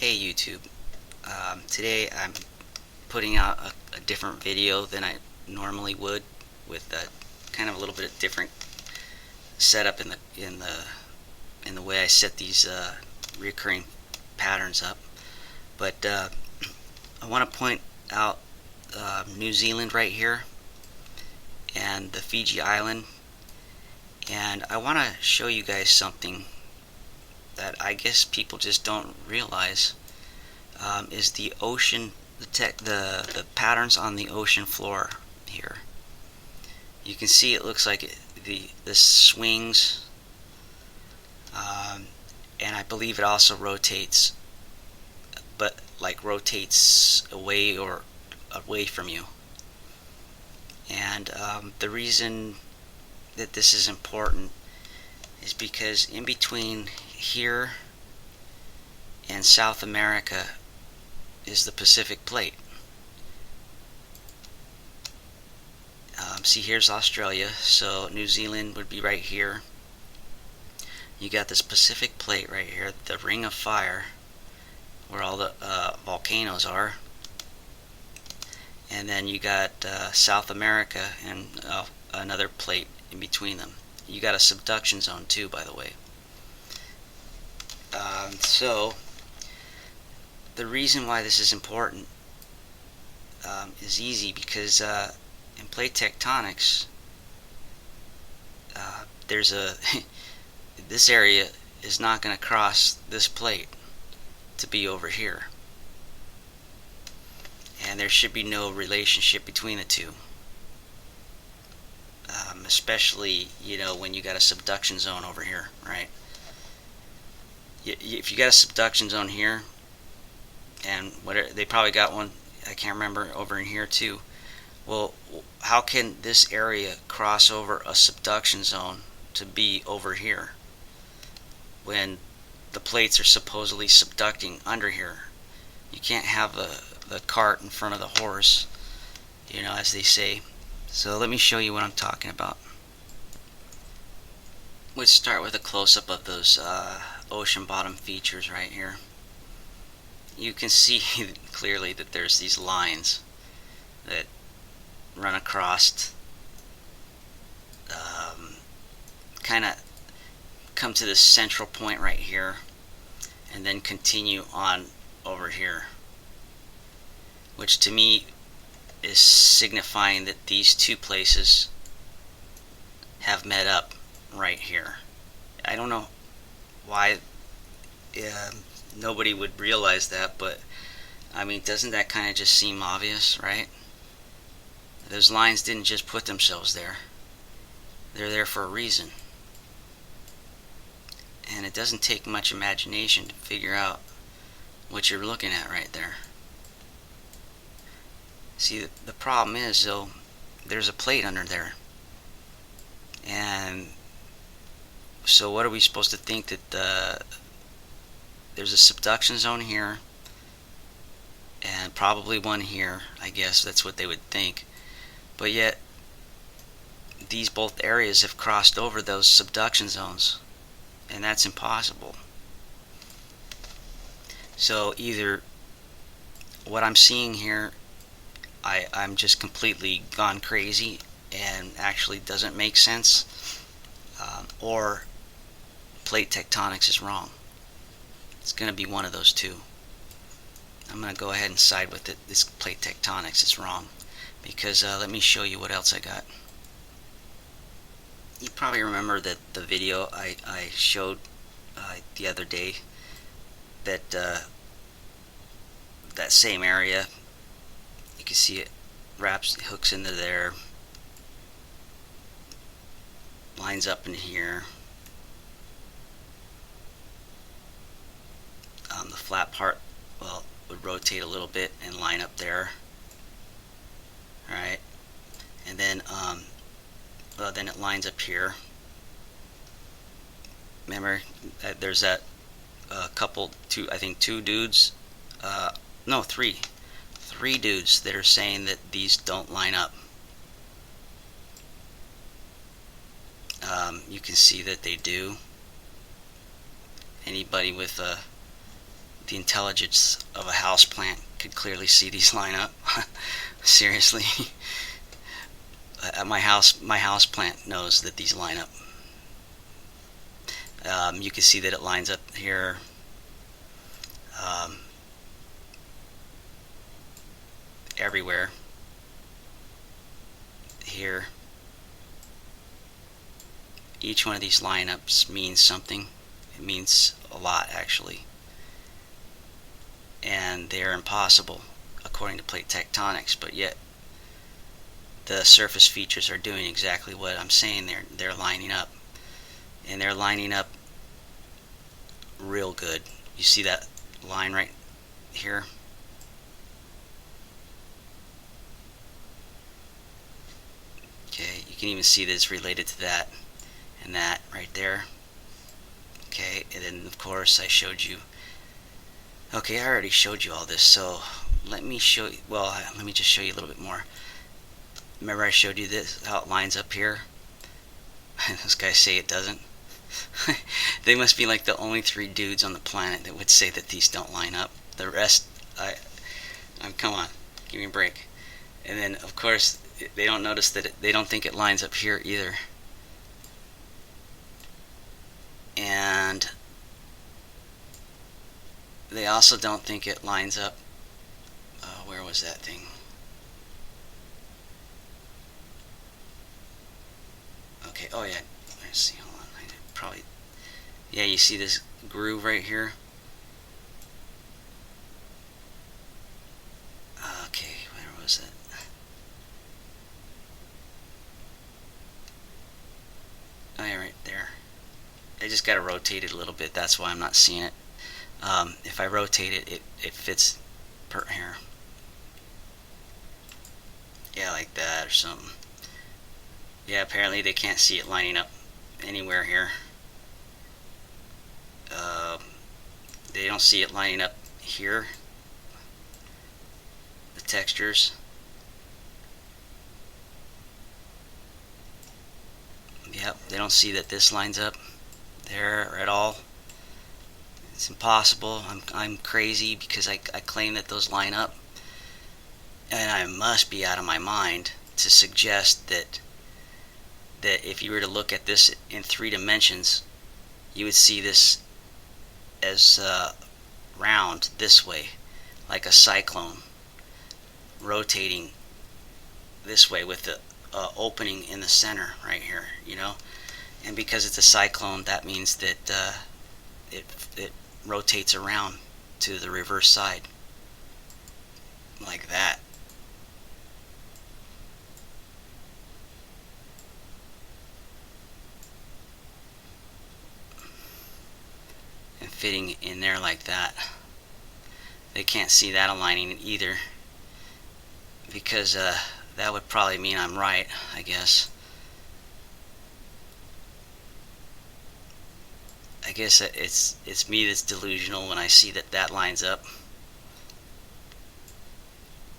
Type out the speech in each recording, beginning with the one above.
Hey YouTube, today I'm putting out a different video than I normally would, with kind of a little bit different setup in the way I set these recurring patterns up. But I want to point out New Zealand right here and the Fiji Island, and I want to show you guys something that I guess people just don't realize. Is the ocean, the patterns on the ocean floor here. You can see it looks like this swings, and I believe it also rotates, but like rotates away or away from you. And the reason that this is important is because in between here and South America is the Pacific Plate. See, here's Australia, so New Zealand would be right here. You got this Pacific Plate right here, the Ring of Fire, where all the volcanoes are. And then you got South America and another plate in between them. You got a subduction zone too, by the way. So the reason why this is important is easy, because in plate tectonics, there's a this area is not going to cross this plate to be over here, and there should be no relationship between the two. Especially, when you got a subduction zone over here, right? If you got a subduction zone here, and whatever, they probably got one, I can't remember, over in here too. Well, how can this area cross over a subduction zone to be over here when the plates are supposedly subducting under here? You can't have the cart in front of the horse, as they say. So let me show you what I'm talking about. Let's start with a close-up of those ocean bottom features right here. You can see clearly that there's these lines that run across, kind of come to this central point right here, and then continue on over here, which to me is signifying that these two places have met up right here. I don't know why nobody would realize that, but I mean, doesn't that kind of just seem obvious, right? Those lines didn't just put themselves there. They're there for a reason. And it doesn't take much imagination to figure out what you're looking at right there. See, the problem is, though, there's a plate under there. And so what are we supposed to think? That there's a subduction zone here, and probably one here. I guess that's what they would think. But yet, these both areas have crossed over those subduction zones, and that's impossible. So either what I'm seeing here, I'm just completely gone crazy and actually doesn't make sense, or plate tectonics is wrong. It's going to be one of those two. I'm going to go ahead and side with it. This plate tectonics is wrong, because let me show you what else I got. You probably remember that the video I showed the other day, that that same area, you can see it hooks into there, lines up in here. The flat part, well, would rotate a little bit and line up there, right? And then then it lines up here. Remember, there's that I think two dudes, no, three dudes that are saying that these don't line up. You can see that they do. Anybody with the intelligence of a house plant could clearly see these line up. Seriously. My house plant knows that these line up. You can see that it lines up here. Everywhere. Here. Each one of these lineups means something. It means a lot, actually. And they're impossible according to plate tectonics, but yet the surface features are doing exactly what I'm saying. They're lining up, and they're lining up real good. You see that line right here? Okay, you can even see that it's related to that and that right there. Okay, and then of course I showed you. Okay, I already showed you all this, so let me show you. Well, let me just show you a little bit more. Remember I showed you this, how it lines up here? Those guys say it doesn't. They must be like the only 3 dudes on the planet that would say that these don't line up. The rest, come on, give me a break. And then of course they don't notice that they don't think it lines up here either. And they also don't think it lines up. Where was that thing? Okay, oh yeah, let's see, hold on. Probably, yeah, you see this groove right here? Okay, where was it? Oh yeah, right there. I just got to rotate it a little bit, that's why I'm not seeing it. If I rotate it, it fits per here. Yeah, like that or something. Yeah, apparently they can't see it lining up anywhere here. They don't see it lining up here. The textures. Yep, they don't see that this lines up there at all. It's impossible. I'm crazy because I claim that those line up, and I must be out of my mind to suggest that if you were to look at this in 3 dimensions, you would see this as round this way, like a cyclone rotating this way with the opening in the center right here, you know. And because it's a cyclone, that means that it rotates around to the reverse side like that. And fitting in there like that. They can't see that aligning either, because that would probably mean I'm right, I guess. I guess it's me that's delusional when I see that that lines up,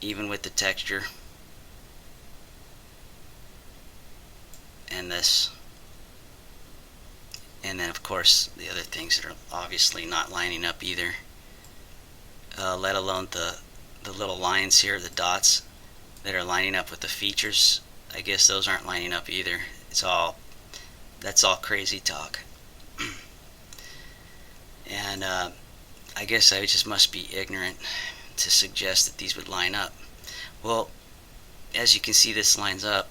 even with the texture and this, and then of course the other things that are obviously not lining up either, let alone the little lines here, the dots that are lining up with the features. I guess those aren't lining up either. That's all crazy talk. And I guess I just must be ignorant to suggest that these would line up. Well, as you can see, this lines up.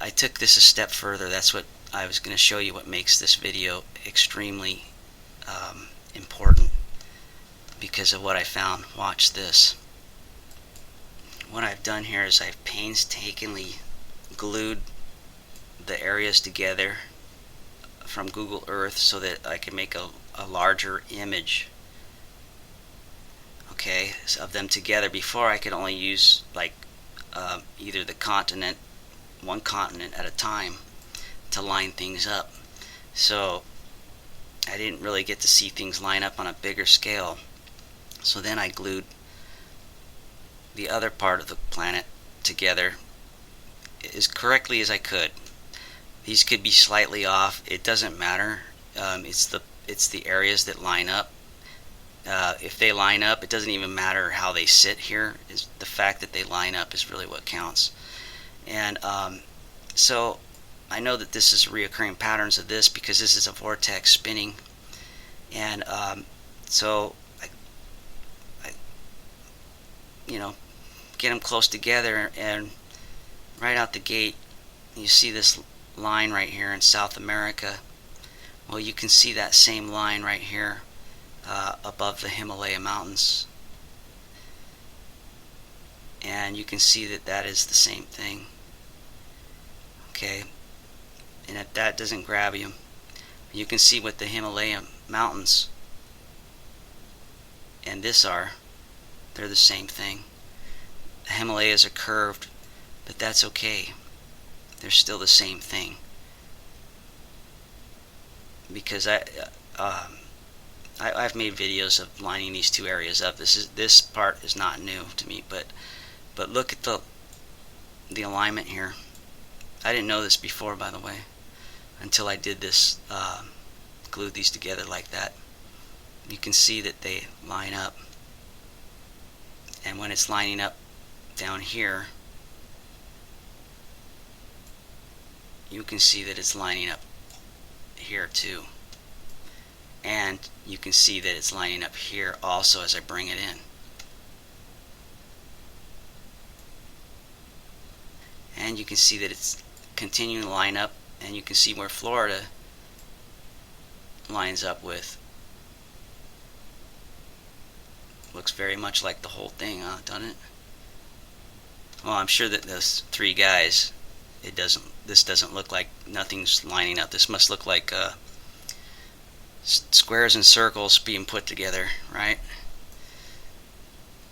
I took this a step further. That's what I was going to show you, what makes this video extremely important, because of what I found. Watch this. What I've done here is I've painstakingly glued the areas together from Google Earth so that I can make a larger image, okay, of them together. Before, I could only use like either the continent, one continent at a time, to line things up. So I didn't really get to see things line up on a bigger scale. So then I glued the other part of the planet together as correctly as I could. These could be slightly off. It doesn't matter. It's the areas that line up If they line up, it doesn't even matter how they sit here. Is the fact that they line up is really what counts. And so I know that this is reoccurring patterns of this because this is a vortex spinning. And so I, you know, get them close together, and right out the gate, you see this line right here in South America. Well, you can see that same line right here above the Himalaya mountains, and you can see that that is the same thing. Okay, and if that doesn't grab you, you can see what the Himalaya mountains and this are. They're the same thing. The Himalayas are curved, but that's okay. They're still the same thing. Because I've made videos of lining these two areas up. This part is not new to me, but look at the alignment here. I didn't know this before, by the way, until I did this, glued these together like that. You can see that they line up, and when it's lining up down here, you can see that it's lining up here too, and you can see that it's lining up here also as I bring it in, and you can see that it's continuing to line up, and you can see where Florida lines up with. Looks very much like the whole thing, doesn't it? Well, I'm sure that those three guys, this doesn't look like nothing's lining up. This must look like squares and circles being put together, right?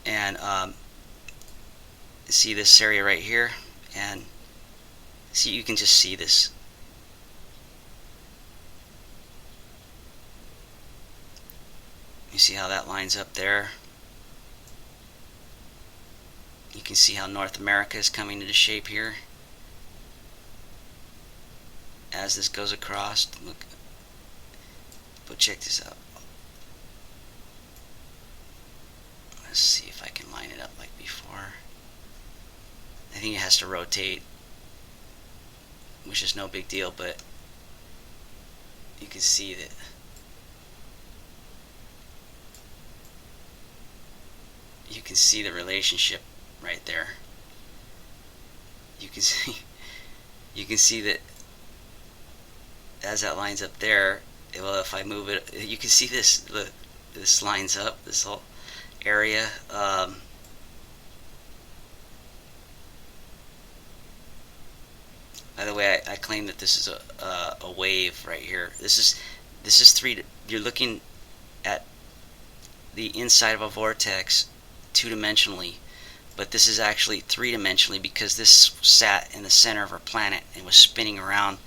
And see this area right here, and see, you can just see this. You see how that lines up there? You can see how North America is coming into shape here as this goes across. Look, but check this out. Let's see if I can line it up like before. I think it has to rotate, which is no big deal, but you can see that you can see the relationship right there. You can see that as that lines up there, well, if I move it, you can see this. Look, this lines up this whole area. By the way, I claim that this is a wave right here. This is three. You're looking at the inside of a vortex two-dimensionally, but this is actually three-dimensionally because this sat in the center of our planet and was spinning around,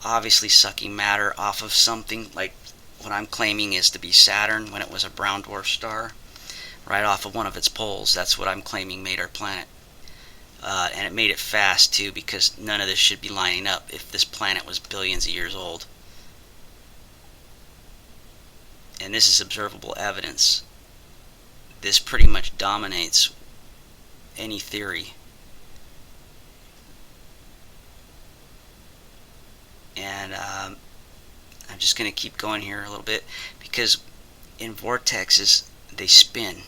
obviously sucking matter off of something like what I'm claiming is to be Saturn when it was a brown dwarf star, right off of one of its poles. That's what I'm claiming made our planet. And it made it fast too, because none of this should be lining up if this planet was billions of years old. And this is observable evidence. This pretty much dominates any theory. And I'm just going to keep going here a little bit, because in vortexes they spin.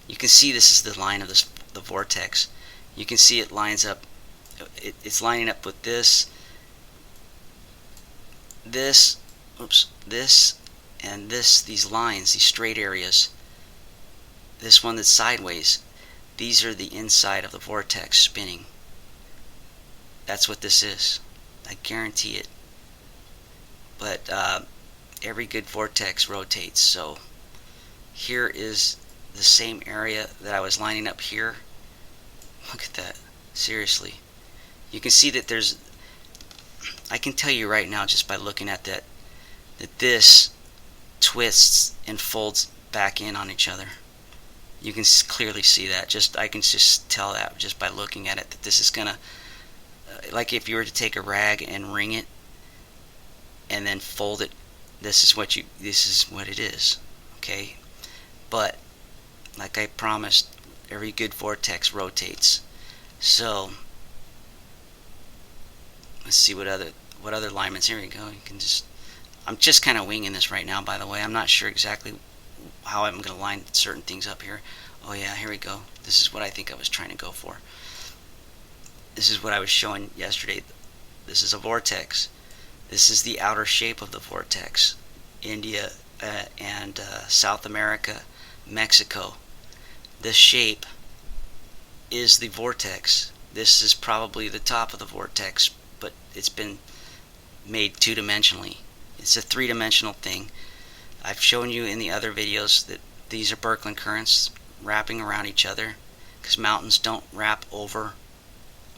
You can see this is the line of the vortex. You can see it lines up. It's lining up with this, and this. These lines, these straight areas. This one that's sideways, these are the inside of the vortex spinning. That's what this is. I guarantee it. But every good vortex rotates. So here is the same area that I was lining up here. Look at that. Seriously. You can see that there's... I can tell you right now just by looking at that this twists and folds back in on each other. You can clearly see that. I can just tell that just by looking at it, that this is gonna, like if you were to take a rag and wring it and then fold it, this is what it is. Okay, But like I promised, every good vortex rotates. So let's see what other alignments. Here we go. You can just I'm just kind of winging this right now, by the way. I'm not sure exactly how I'm going to line certain things up here. Oh yeah, here we go. This is what I think I was trying to go for. This is what I was showing yesterday. This is a vortex. This is the outer shape of the vortex. India and South America, Mexico. This shape is the vortex. This is probably the top of the vortex, but it's been made two-dimensionally. It's a three-dimensional thing. I've shown you in the other videos that these are Birkeland currents wrapping around each other, because mountains don't wrap over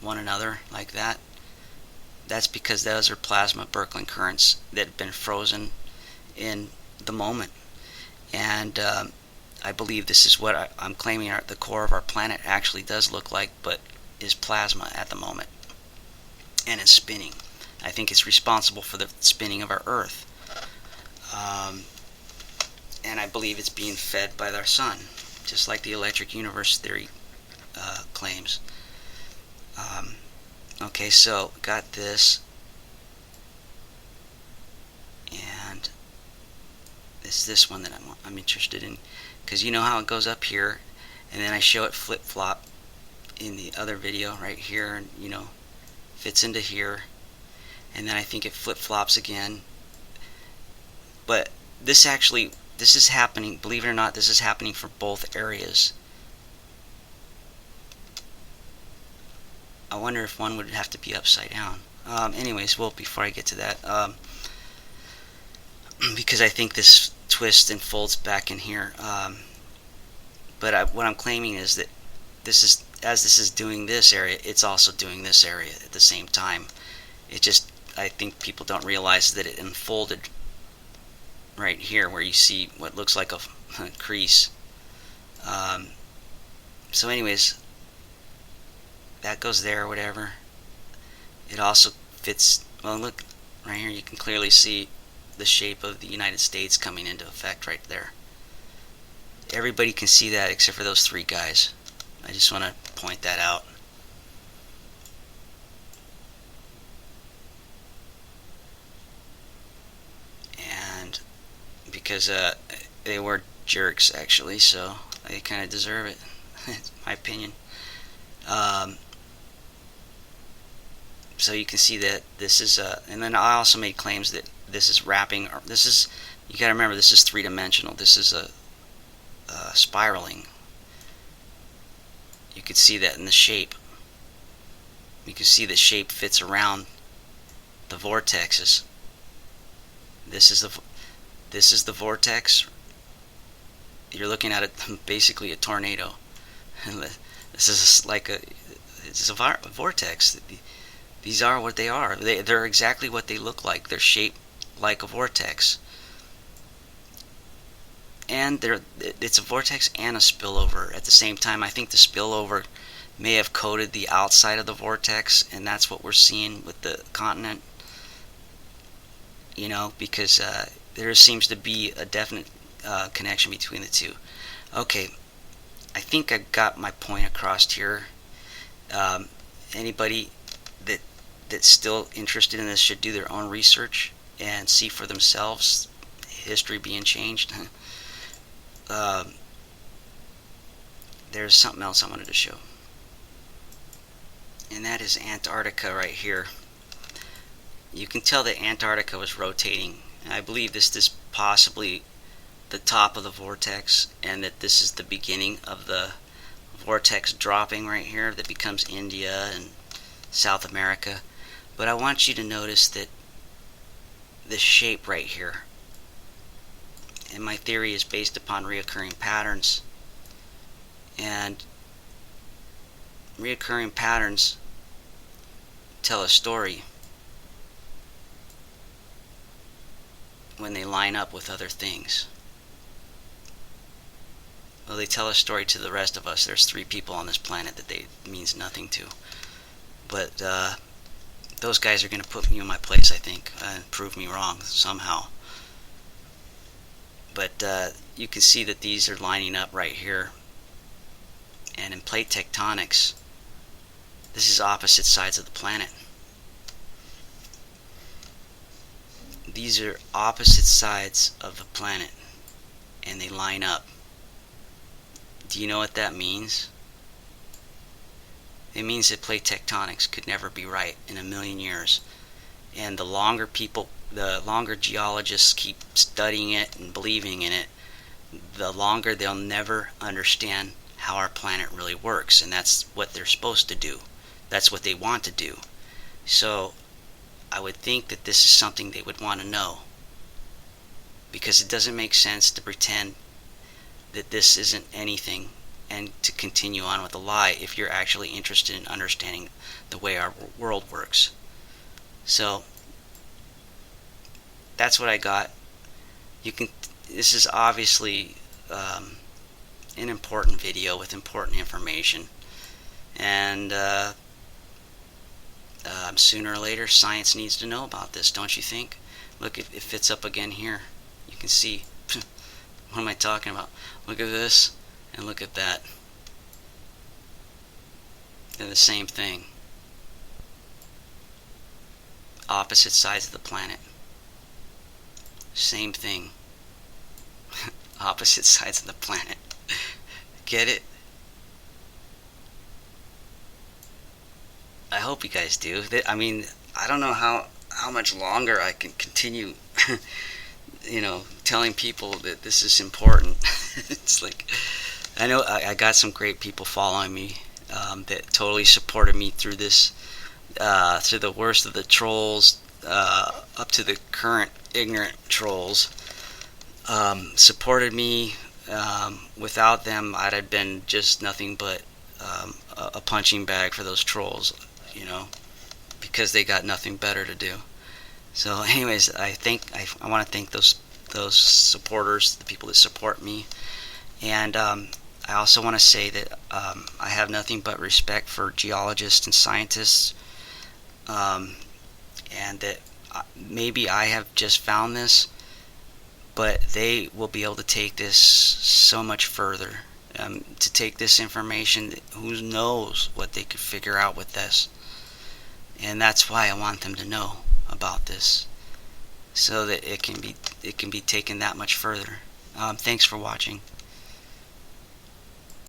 one another like that. That's because those are plasma Birkeland currents that have been frozen in the moment. And I believe this is what I'm claiming the core of our planet actually does look like, but is plasma at the moment. And it's spinning. I think it's responsible for the spinning of our Earth. And I believe it's being fed by our sun, just like the electric universe theory claims. Okay, so got this. And it's this one that I'm interested in, because you know how it goes up here, and then I show it flip-flop in the other video right here, and fits into here, and then I think it flip-flops again. But this is happening, believe it or not, this is happening for both areas. I wonder if one would have to be upside down. Anyways, well, before I get to that, because I think this twists and folds back in here. But what I'm claiming is that as this is doing this area, it's also doing this area at the same time. I think people don't realize that it unfolded right here, where you see what looks like a crease. So anyways, that goes there, whatever. It also fits, well, look right here, you can clearly see the shape of the United States coming into effect right there. Everybody can see that except for those three guys. I just want to point that out. And because they were jerks, actually, so they kind of deserve it. It's my opinion. So you can see that this is and then I also made claims that this is wrapping, or this is, you got to remember, this is three-dimensional. This is a spiraling. You could see that in the shape. You can see the shape fits around the vortexes. This is the vortex. You're looking at basically a tornado. This is like it's a vortex. These are what they are. They're exactly what they look like. They're shaped like a vortex. And it's a vortex and a spillover at the same time. I think the spillover may have coated the outside of the vortex, and that's what we're seeing with the continent. Because there seems to be a definite connection between the two. Okay, I think I got my point across here. Anybody that's still interested in this should do their own research and see for themselves history being changed. There's something else I wanted to show, and that is Antarctica right here. You can tell that Antarctica was rotating, and I believe this is possibly the top of the vortex, and that this is the beginning of the vortex dropping right here that becomes India and South America. But I want you to notice that this shape right here, and my theory is based upon reoccurring patterns, and reoccurring patterns tell a story when they line up with other things. Well, they tell a story to the rest of us. There's 3 people on this planet that means nothing to. But those guys are going to put me in my place, I think, and prove me wrong somehow. But you can see that these are lining up right here. And in plate tectonics, this is opposite sides of the planet. These are opposite sides of the planet, and they line up. Do you know what that means? It means that plate tectonics could never be right in a million years. And the longer geologists keep studying it and believing in it, the longer they'll never understand how our planet really works. And that's what they're supposed to do. That's what they want to do. So I would think that this is something they would want to know, because it doesn't make sense to pretend that this isn't anything and to continue on with a lie if you're actually interested in understanding the way our world works. So that's what I got. This is obviously an important video with important information, and sooner or later science needs to know about this, don't you think? Look, it fits up again here. You can see. What am I talking about? Look at this and look at that. They're the same thing. Opposite sides of the planet. Same thing. Opposite sides of the planet. Get it? I hope you guys do. I mean, I don't know how much longer I can continue telling people that this is important. It's like, I know I got some great people following me that totally supported me through this, through the worst of the trolls, up to the current ignorant trolls. Supported me. Without them, I'd have been just nothing but a punching bag for those trolls, because they got nothing better to do. So anyways, I want to thank those supporters, the people that support me. And I also want to say that I have nothing but respect for geologists and scientists, and that maybe I have just found this, but they will be able to take this so much further, to take this information. Who knows what they could figure out with this. And that's why I want them to know about this, so that it can be taken that much further. Thanks for watching.